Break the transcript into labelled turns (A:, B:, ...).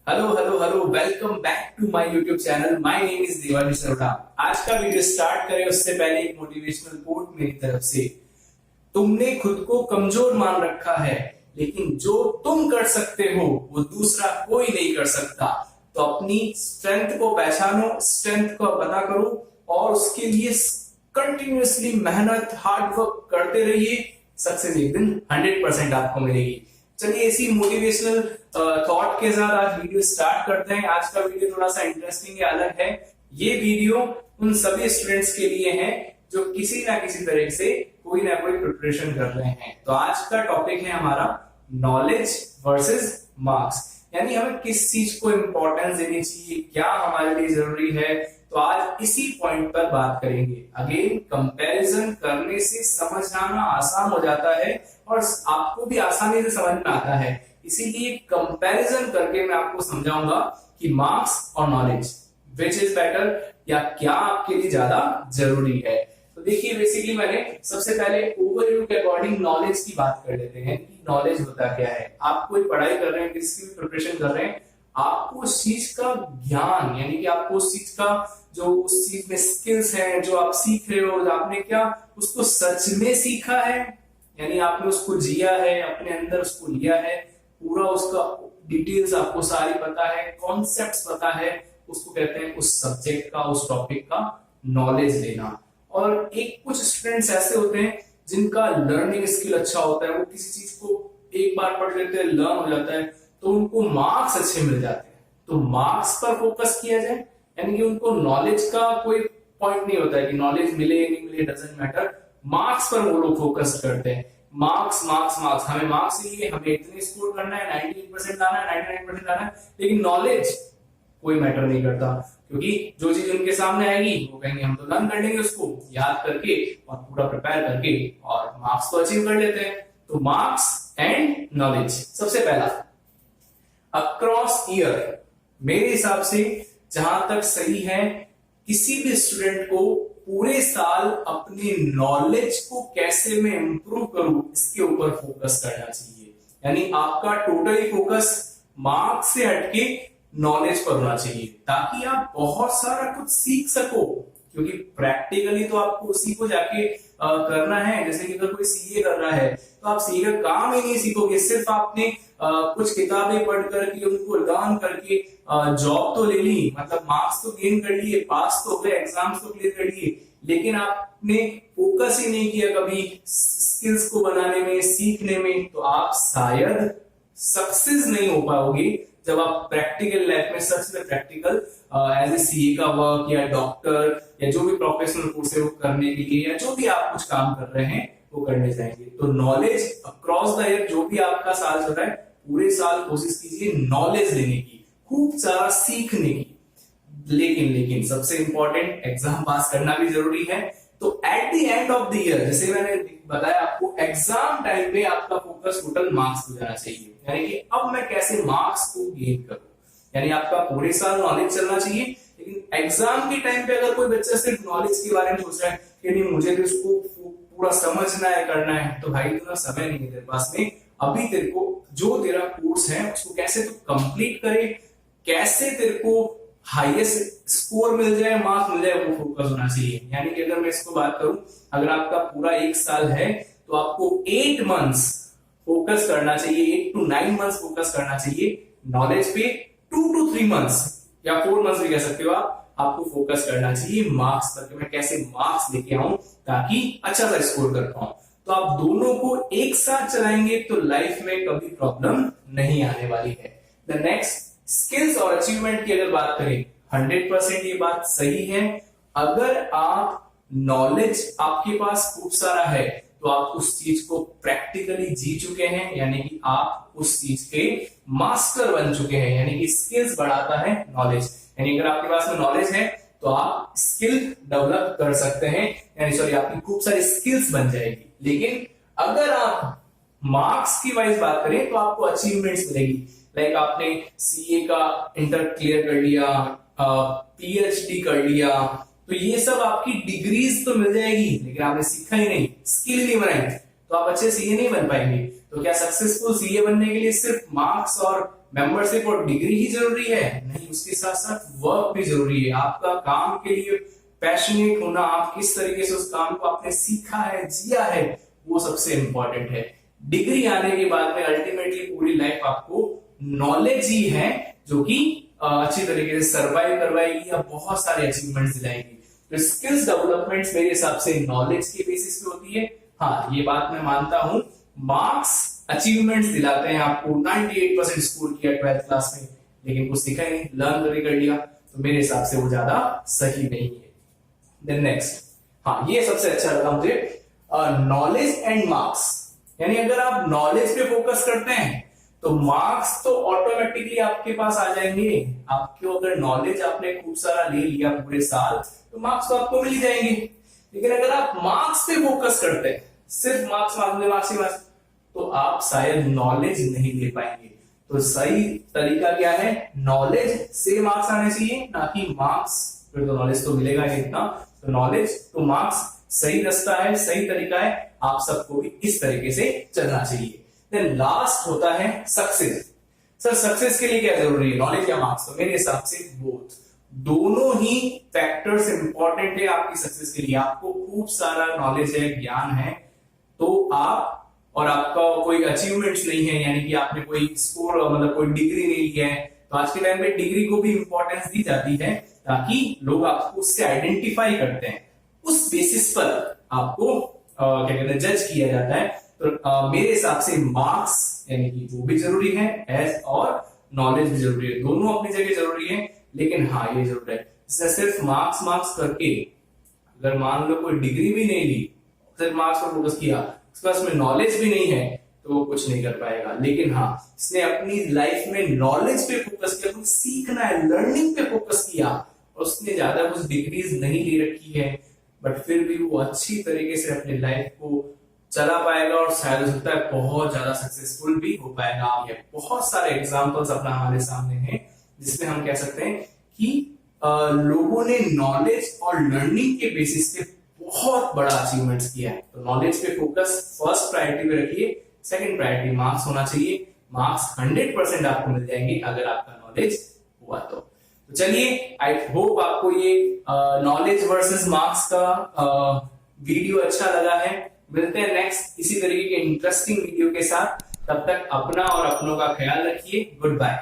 A: Hello hello hello, welcome back to my YouTube channel. My name is Devansh Narota. आज का video start करें उससे पहले एक मोटिवेशनल कोट मेरी तरफ से। तुमने खुद को कमजोर मान रखा है, लेकिन जो तुम कर सकते हो वो दूसरा कोई नहीं कर सकता। तो अपनी स्ट्रेंथ को पहचानो, स्ट्रेंथ को पता करो और उसके लिए कंटिन्यूअसली मेहनत, हार्ड वर्क करते रहिए। सक्सेस एक दिन 100% आपको मिलेगी। चलिए इसी मोटिवेशनल थॉट के साथ आज वीडियो स्टार्ट करते हैं। आज का वीडियो थोड़ा सा इंटरेस्टिंग या अलग है। ये वीडियो उन सभी स्टूडेंट्स के लिए है जो किसी ना किसी तरह से कोई ना कोई प्रिपरेशन कर रहे हैं। तो आज का टॉपिक है हमारा नॉलेज वर्सेस मार्क्स, यानी हमें किस चीज को इंपॉर्टेंस देनी चाहिए, क्या हमारे लिए जरूरी है। तो आज इसी पॉइंट पर बात करेंगे। अगेन, कंपैरिजन करने से समझ आना आसान हो जाता है और आपको भी आसानी से समझ में आता है। इसीलिए कंपैरिजन करके मैं आपको समझाऊंगा कि मार्क्स और नॉलेज विच इज बेटर, या क्या आपके लिए ज्यादा जरूरी है। तो देखिए, बेसिकली मैंने सबसे पहले ओवरव्यू के अकॉर्डिंग नॉलेज की बात कर लेते हैं कि नॉलेज होता क्या है। आप कोई पढ़ाई कर रहे हैं, किसकी भी प्रिपरेशन कर रहे हैं, आपको उस चीज का ज्ञान, यानी कि आपको उस चीज का जो उस चीज में स्किल्स हैं, जो आप सीख रहे हो, आपने क्या उसको सच में सीखा है, यानी आपने उसको जिया है, अपने अंदर उसको लिया है, पूरा उसका डिटेल्स आपको सारी पता है, कॉन्सेप्ट्स पता है, उसको कहते हैं उस सब्जेक्ट का, उस टॉपिक का नॉलेज लेना। और एक कुछ स्टूडेंट्स ऐसे होते हैं जिनका लर्निंग स्किल अच्छा होता है, वो किसी चीज को एक बार पढ़ लेते हैं, लर्न हो जाता है, तो उनको मार्क्स अच्छे मिल जाते हैं। तो मार्क्स पर फोकस किया जाए, यानी कि उनको नॉलेज का कोई पॉइंट नहीं होता है कि नॉलेज मिले या नहीं मिले, डजंट मैटर। मार्क्स पर वो लोग फोकस करते हैं। मार्क्स मार्क्स मार्क्स, हमें मार्क्स चाहिए, हमें इतने स्कोर करना है, 98% लाना है, 99% लाना है। लेकिन नॉलेज कोई मैटर नहीं करता, क्योंकि जो चीज उनके सामने आएगी वो कहेंगे हम तो लर्न कर लेंगे उसको याद करके और पूरा प्रिपेयर करके, और मार्क्स तो अचीव कर लेते हैं। तो मार्क्स एंड नॉलेज, सबसे पहला अक्रॉस ईयर, मेरे हिसाब से जहां तक सही है, किसी भी स्टूडेंट को पूरे साल अपने नॉलेज को कैसे मैं इंप्रूव करूं, इसके ऊपर फोकस करना चाहिए। यानी आपका टोटली फोकस मार्क्स से हटके नॉलेज पर होना चाहिए, ताकि आप बहुत सारा कुछ सीख सको। क्योंकि प्रैक्टिकली तो आपको उसी को जाके करना है। जैसे कि अगर कोई सीए कर रहा है तो आप सीए का काम ही नहीं सीखोगे, सिर्फ आपने कुछ किताबें पढ़ करके उनको लर्न करके जॉब तो ले ली, मतलब मार्क्स तो गेन कर लिए, पास तो हो गए, एग्जाम्स तो क्लियर कर लिए, लेकिन आपने फोकस ही नहीं किया कभी स्किल्स को बनाने में, सीखने में। तो आप शायद सक्सेस नहीं हो पाओगे जब आप प्रैक्टिकल लाइफ में, सच में प्रैक्टिकल एज ए सीए का वर्क या डॉक्टर या जो भी प्रोफेशनल कोर्स है वो करने के लिए, या जो भी आप कुछ काम कर रहे हैं वो करने जाएंगे। तो नॉलेज अक्रॉस द ईयर, जो भी आपका साल चल रहा है, पूरे साल कोशिश कीजिए नॉलेज लेने की, खूब सारा सीखने की। लेकिन सबसे इंपॉर्टेंट, एग्जाम पास करना भी जरूरी है। तो at the end of the year, जैसे मैंने बताया आपको, एग्जाम टाइम पे आपका फोकस टोटल मार्क्स हो जाना चाहिए। यानी कि अब मैं कैसे मार्क्स को गेन करूं, यानी आपका पूरे साल नॉलेज चलना चाहिए, लेकिन एग्जाम के टाइम पे अगर कोई बच्चा सिर्फ नॉलेज के बारे में सोच रहा है कि नहीं मुझे तो इसको पूरा समझना है, करना है, तो भाई तुम्हारा समय नहीं है तेरे पास में। अभी तेरे को जो तेरा कोर्स है उसको कैसे तू कंप्लीट करे, कैसे तेरे को हाईएस्ट स्कोर मिल जाए, मार्क्स मिल जाए, वो फोकस होना चाहिए। यानी कि अगर मैं इसको बात करूं, अगर आपका पूरा एक साल है तो आपको 8 मंथ्स फोकस करना चाहिए, 8 to 9 मंथ्स फोकस करना चाहिए नॉलेज पे, 2 to 3 मंथ्स या 4 मंथ्स भी कह सकते हो आप, आपको फोकस करना चाहिए मार्क्स पर, कि मैं कैसे मार्क्स लेके आऊं ताकि अच्छा सा स्कोर कर पाऊं। तो आप दोनों को एक साथ चलाएंगे तो लाइफ में कभी प्रॉब्लम नहीं आने वाली है। द नेक्स्ट, स्किल्स और अचीवमेंट की अगर बात करें, 100% ये बात सही है। अगर आप नॉलेज आपके पास खूब सारा है तो आप उस चीज को प्रैक्टिकली जी चुके हैं, यानी कि आप उस चीज के मास्टर बन चुके हैं। यानी कि स्किल्स बढ़ाता है नॉलेज, यानी अगर आपके पास में नॉलेज है तो आप स्किल डेवलप कर सकते हैं, यानी सॉरी आपकी खूब सारी स्किल्स बन जाएगी। लेकिन अगर आप मार्क्स की वाइज बात करें तो आपको अचीवमेंट्स मिलेगी। लाइक आपने सीए का इंटर क्लियर कर लिया, पीएचडी कर लिया, तो ये सब आपकी डिग्रीज तो मिल जाएगी, लेकिन आपने सीखा ही नहीं, स्किल नहीं बनाई, तो आप अच्छे सीए नहीं बन पाएंगे। तो क्या सक्सेसफुल सीए बनने के लिए सिर्फ मार्क्स और मेंबरशिप और डिग्री ही जरूरी है? नहीं, उसके साथ साथ वर्क भी जरूरी है। आपका काम के लिए पैशनेट होना, आप किस तरीके से उस काम को आपने सीखा है, जिया है, वो सबसे इंपॉर्टेंट है। डिग्री आने के बाद में अल्टीमेटली पूरी लाइफ आपको नॉलेज ही है जो कि अच्छी तरीके से सर्वाइव करवाएगी या बहुत सारे अचीवमेंट्स दिलाएगी। तो स्किल्स डेवलपमेंट्स मेरे हिसाब से नॉलेज के बेसिस पे होती है। हाँ, ये बात मैं मानता हूं, मार्क्स अचीवमेंट्स दिलाते हैं आपको, 98% स्कोर किया 12th क्लास में, लेकिन कुछ सीखा नहीं, लर्न करके कर लिया, तो मेरे हिसाब से वो ज्यादा सही नहीं है। देन नेक्स्ट, हाँ ये सबसे अच्छा लगा मुझे, नॉलेज एंड मार्क्स। यानी अगर आप नॉलेज पे फोकस करते हैं तो मार्क्स तो ऑटोमेटिकली आपके पास आ जाएंगे। आपको अगर नॉलेज आपने खूब सारा ले लिया पूरे साल, तो मार्क्स तो आपको मिल ही जाएंगे। लेकिन अगर आप मार्क्स पे फोकस करते हैं, सिर्फ मार्क्स, तो आप शायद नॉलेज नहीं ले पाएंगे। तो सही तरीका क्या है? नॉलेज से मार्क्स आने चाहिए, ना कि मार्क्स फिर तो नॉलेज तो मिलेगा नहीं इतना। तो नॉलेज टू मार्क्स सही रास्ता है, सही तरीका है, आप सबको भी इस तरीके से चलना चाहिए। देन लास्ट होता है सक्सेस। सर सक्सेस के लिए क्या जरूरी है, नॉलेज या मार्क्स? तो मेरे हिसाब से बोथ, दोनों ही फैक्टर्स इंपॉर्टेंट है आपकी सक्सेस के लिए। आपको खूब सारा नॉलेज है, ज्ञान है, तो आप और आपका कोई अचीवमेंट्स नहीं है, यानी कि आपने कोई स्कोर मतलब कोई डिग्री नहीं लिया है, तो आज के टाइम पे डिग्री को भी इंपॉर्टेंस दी जाती है ताकि लोग आपको उससे आइडेंटिफाई करते हैं, उस बेसिस पर आपको क्या कहते हैं जज किया जाता है। तो मेरे हिसाब से मार्क्स यानी कि वो भी जरूरी है एज और नॉलेज भी जरूरी है, दोनों अपनी जगह जरूरी है। लेकिन हाँ ये जरूर है, सिर्फ मार्क्स करके अगर मान लो कोई डिग्री भी नहीं ली, सिर्फ मार्क्स पर फोकस किया, उसके पास में नॉलेज भी नहीं है, तो वो कुछ नहीं कर पाएगा। लेकिन हाँ, इसने अपनी लाइफ में नॉलेज पे फोकस किया, कुछ सीखना है, लर्निंग पे फोकस किया, और उसने ज्यादा कुछ डिग्रीज नहीं ले रखी है, बट फिर भी वो अच्छी तरीके से अपनी लाइफ को चला पाएगा और शायद हो सकता है बहुत ज्यादा सक्सेसफुल भी हो पाएगा। ये बहुत सारे एग्जांपल्स अपना हमारे सामने हैं जिसमें हम कह सकते हैं कि लोगों ने नॉलेज और लर्निंग के बेसिस पे बहुत बड़ा अचीवमेंट्स किया है। तो नॉलेज पे फोकस फर्स्ट प्रायोरिटी पे रखिए, सेकंड प्रायोरिटी मार्क्स होना चाहिए। मार्क्स 100% आपको मिल जाएंगे अगर आपका नॉलेज हुआ तो चलिए, आई होप आपको ये नॉलेज वर्सेस मार्क्स का वीडियो अच्छा लगा है। मिलते हैं नेक्स्ट इसी तरीके के इंटरेस्टिंग वीडियो के साथ, तब तक अपना और अपनों का ख्याल रखिए। Good bye.